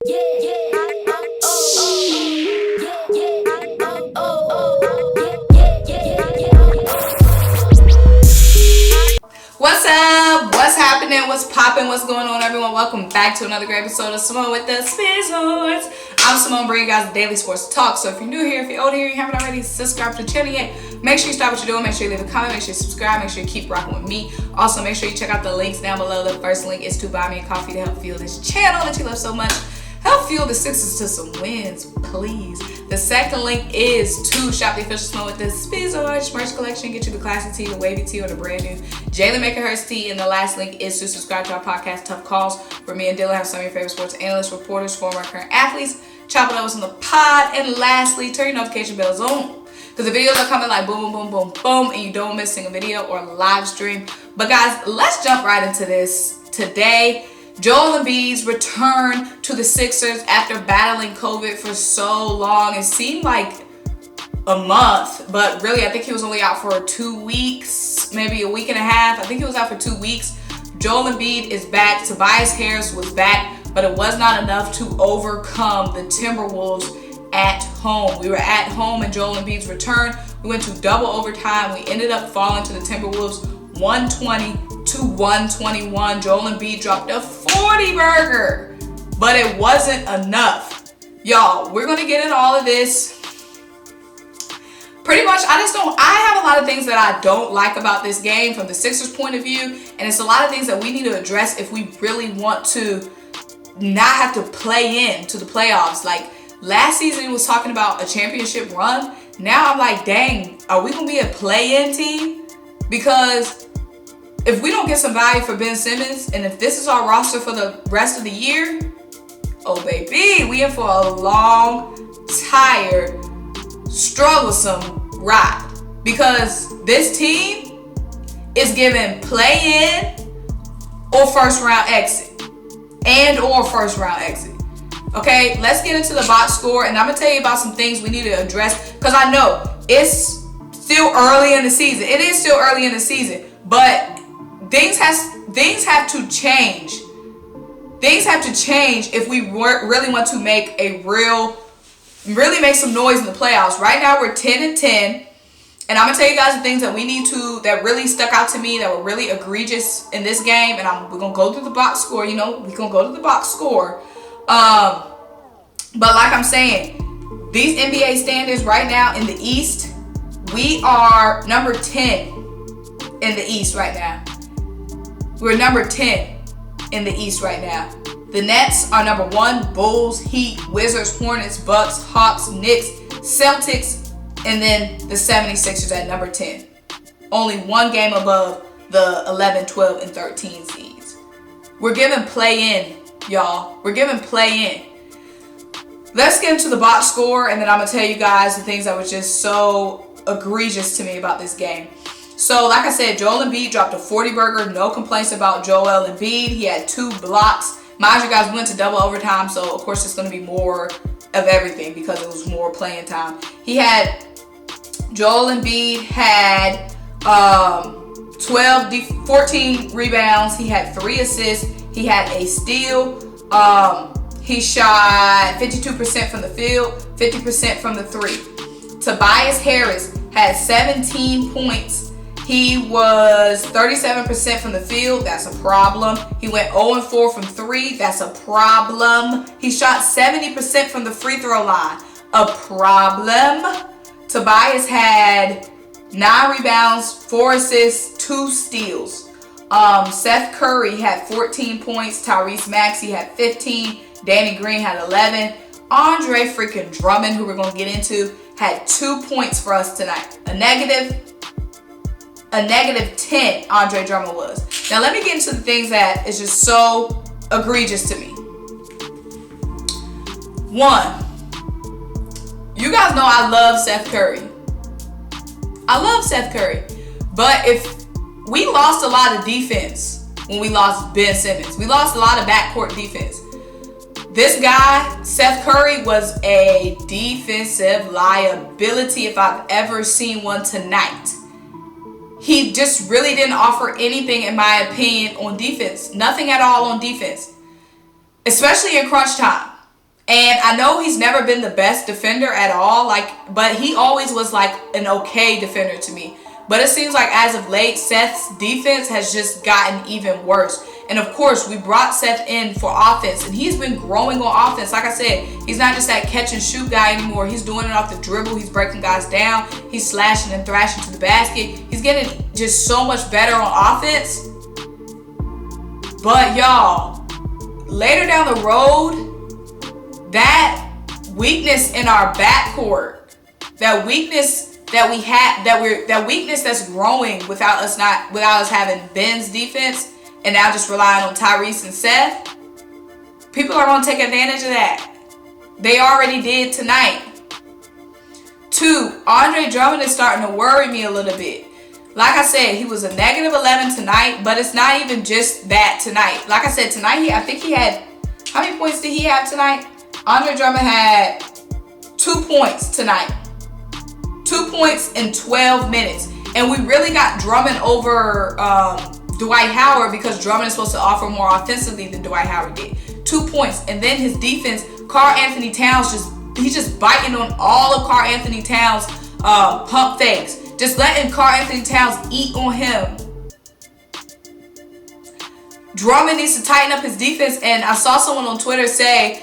What's up? What's happening? What's popping? What's going on, everyone? Welcome back to another great episode of Simone with the Sports. I'm Simone, bringing you guys the daily sports talk. So if you're new here, if you're old here, you haven't already subscribed to the channel yet, make sure you stop what you're doing. Make sure you leave a comment. Make sure you subscribe. Make sure you keep rocking with me. Also, make sure you check out the links down below. The first link is to buy me a coffee to help fuel this channel that you love so much. Help fuel the Sixers to some wins, please. The second link is to shop the official Simone with the Sports merch collection. Get you the classic tee, the wavy tee, or the brand new JAYLEN Makerhurst tee. And the last link is to subscribe to our podcast, Tough Calls, where me and Dylan have some of your favorite sports analysts, reporters, former current athletes, chop it up with on the pod. And lastly, turn your notification bells on, because the videos are coming like boom, boom, boom, boom, boom, and you don't miss a single video or live stream. But guys, let's jump right into this today. Joel Embiid's return to the Sixers after battling COVID for so long. It seemed like a month, but really I think he was only out for 2 weeks, maybe a week and a half. I think he was out for 2 weeks. Joel Embiid is back. Tobias Harris was back, but it was not enough to overcome the Timberwolves at home. We were at home in Joel Embiid's return. We went to double overtime. We ended up falling to the Timberwolves 120-121. Joel Embiid dropped a 40 burger, but it wasn't enough. Y'all, we're gonna get into all of this. Pretty much, I have a lot of things that I don't like about this game from the Sixers point of view, and it's a lot of things that we need to address if we really want to not have to play in to the playoffs. Like last season, it was talking about a championship run. Now I'm like, dang, are we gonna be a play-in team? Because if we don't get some value for Ben Simmons, and if this is our roster for the rest of the year, oh baby, we in for a long, tired, strugglesome ride. Because this team is giving play-in or first-round exit. Okay, let's get into the box score, and I'm going to tell you about some things we need to address, because I know it's still early in the season. It is still early in the season, but things have to change. Things have to change if we really want to make really make some noise in the playoffs. Right now we're 10-10, and I'm gonna tell you guys the things that we need to, that really stuck out to me, that were really egregious in this game. And we're gonna go through the box score. You know, we're gonna go to the box score. But like I'm saying, these NBA standings right now in the East, we are number 10 in the East right now. We're number 10 in the East right now. The Nets are number 1, Bulls, Heat, Wizards, Hornets, Bucks, Hawks, Knicks, Celtics, and then the 76ers at number 10. Only one game above the 11, 12, and 13 seeds. We're giving play in, y'all. We're giving play in. Let's get into the box score, and then I'm going to tell you guys the things that were just so egregious to me about this game. So, like I said, Joel Embiid dropped a 40 burger. No complaints about Joel Embiid. He had 2 blocks. Mind you guys, we went to double overtime, so of course it's going to be more of everything because it was more playing time. Joel Embiid had 14 rebounds. He had 3 assists. He had a steal. He shot 52% from the field, 50% from the 3. Tobias Harris had 17 points. He was 37% from the field. That's a problem. He went 0-4 from 3. That's a problem. He shot 70% from the free throw line. A problem. Tobias had 9 rebounds, 4 assists, 2 steals. Seth Curry had 14 points. Tyrese Maxey had 15. Danny Green had 11. Andre freaking Drummond, who we're going to get into, had 2 points for us tonight. A negative 10 Andre Drummond was. Now let me get into the things that is just so egregious to me. 1, you guys know I love Seth Curry. But if we lost a lot of defense when we lost Ben Simmons, we lost a lot of backcourt defense. This guy, Seth Curry, was a defensive liability if I've ever seen one tonight. He just really didn't offer anything, in my opinion, on defense. Nothing at all on defense. Especially in crunch time. And I know he's never been the best defender at all, but he always was like an okay defender to me. But it seems like as of late, Seth's defense has just gotten even worse. And of course, we brought Seth in for offense, and he's been growing on offense. Like I said, he's not just that catch and shoot guy anymore. He's doing it off the dribble. He's breaking guys down. He's slashing and thrashing to the basket. He's getting just so much better on offense. But y'all, later down the road, that weakness in our backcourt, that weakness that we had, that weakness that's growing without us having Ben's defense, and now just relying on Tyrese and Seth, people are going to take advantage of that. They already did tonight. 2, Andre Drummond is starting to worry me a little bit. Like I said, he was a -11 tonight, but it's not even just that tonight. Like I said, tonight, I think he had, how many points did he have tonight? Andre Drummond had 2 points tonight. 2 points in 12 minutes. And we really got Drummond over Dwight Howard because Drummond is supposed to offer more offensively than Dwight Howard did. 2 points. And then his defense, Karl Anthony Towns, he's just biting on all of Karl Anthony Towns' pump fakes. Just letting Karl Anthony Towns eat on him. Drummond needs to tighten up his defense. And I saw someone on Twitter say,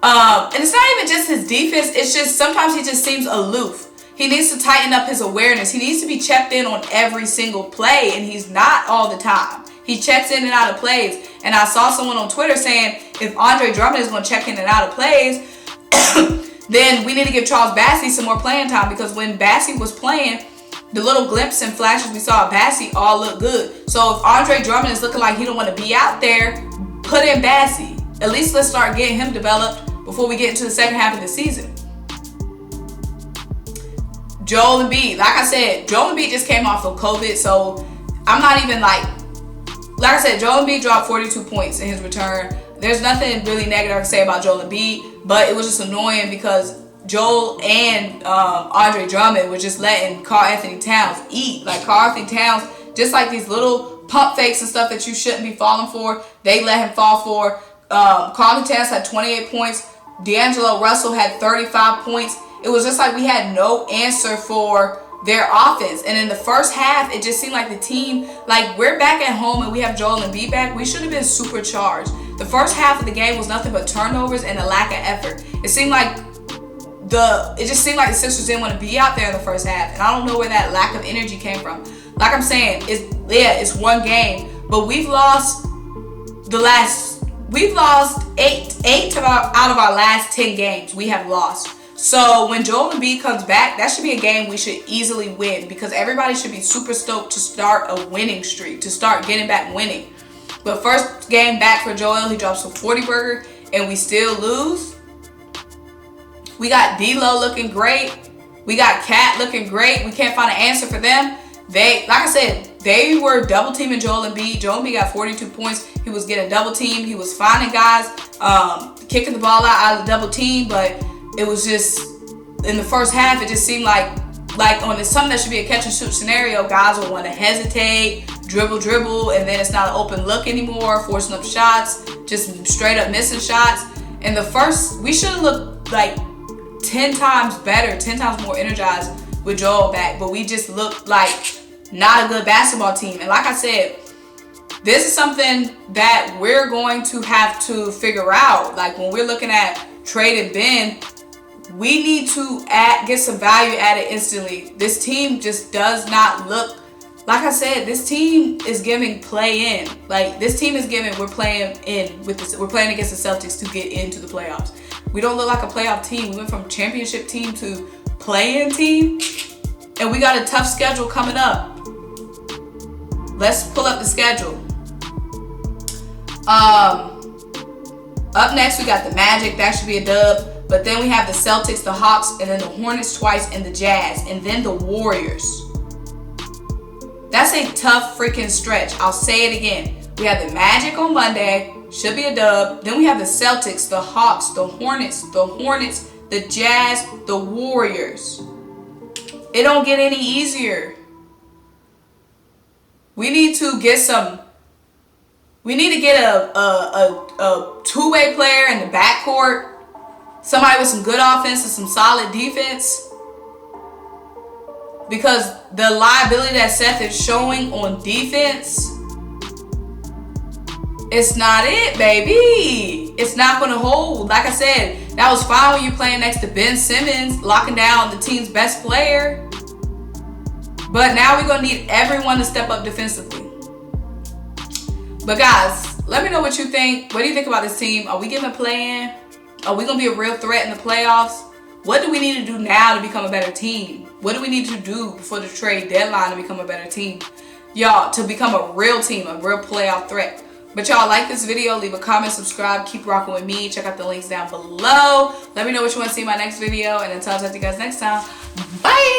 and it's not even just his defense, it's just sometimes he just seems aloof. He needs to tighten up his awareness. He needs to be checked in on every single play, and he's not all the time. He checks in and out of plays. And I saw someone on Twitter saying if Andre Drummond is going to check in and out of plays, then we need to give Charles Bassey some more playing time, because when Bassey was playing, the little glimpses and flashes we saw of Bassey all look good. So if Andre Drummond is looking like he don't want to be out there, put in Bassey. At least let's start getting him developed before we get into the second half of the season. Joel Embiid, like I said, Joel Embiid just came off of COVID, so I'm not even like I said, Joel Embiid dropped 42 points in his return. There's nothing really negative to say about Joel Embiid, but it was just annoying because Joel and Andre Drummond were just letting Karl Anthony Towns eat. Like Karl Anthony Towns, just like these little pump fakes and stuff that you shouldn't be falling for, they let him fall for. Karl Anthony Towns had 28 points. D'Angelo Russell had 35 points. It was just like we had no answer for their offense. And in the first half, it just seemed like the team, like we're back at home and we have Joel Embiid back. We should have been supercharged. The first half of the game was nothing but turnovers and a lack of effort. It just seemed like the Sixers didn't want to be out there in the first half. And I don't know where that lack of energy came from. Like I'm saying, it's one game, but we've lost eight out of our last 10 games we have lost. So when Joel Embiid comes back, that should be a game we should easily win, because everybody should be super stoked to start a winning streak, to start getting back winning. But first game back for Joel, he drops a 40-burger, and we still lose. We got D'Lo looking great. We got Cat looking great. We can't find an answer for them. Like I said, they were double teaming Joel Embiid. Joel Embiid got 42 points. He was getting double teamed. He was finding guys, kicking the ball out of the double team, but it was just, in the first half, it just seemed like on something that should be a catch and shoot scenario, guys will want to hesitate, dribble, and then it's not an open look anymore, forcing up shots, just straight up missing shots. And we should have looked like 10 times better, 10 times more energized with Joel back, but we just looked like not a good basketball team. And like I said, this is something that we're going to have to figure out. Like when we're looking at trading Ben, we need to get some value added instantly. This team just does not look, like I said, this team is giving play in. Like this team is giving, we're playing against the Celtics to get into the playoffs. We don't look like a playoff team. We went from championship team to play-in team, and we got a tough schedule coming up. Let's pull up the schedule. Up next, we got the Magic. That should be a dub. But then we have the Celtics, the Hawks, and then the Hornets twice, and the Jazz, and then the Warriors. That's a tough freaking stretch. I'll say it again. We have the Magic on Monday. Should be a dub. Then we have the Celtics, the Hawks, the Hornets, the Jazz, the Warriors. It don't get any easier. We need to get a two-way player in the backcourt somebody with some good offense and some solid defense. Because the liability that Seth is showing on defense, it's not it, baby. It's not going to hold. Like I said, that was fine when you're playing next to Ben Simmons, locking down the team's best player. But now we're going to need everyone to step up defensively. But guys, let me know what you think. What do you think about this team? Are we getting a play-in? Are we going to be a real threat in the playoffs? What do we need to do now to become a better team? What do we need to do before the trade deadline to become a better team? Y'all, to become a real team, a real playoff threat. But y'all, like this video, leave a comment, subscribe, keep rocking with me. Check out the links down below. Let me know what you want to see in my next video. And until I talk to you guys next time, bye!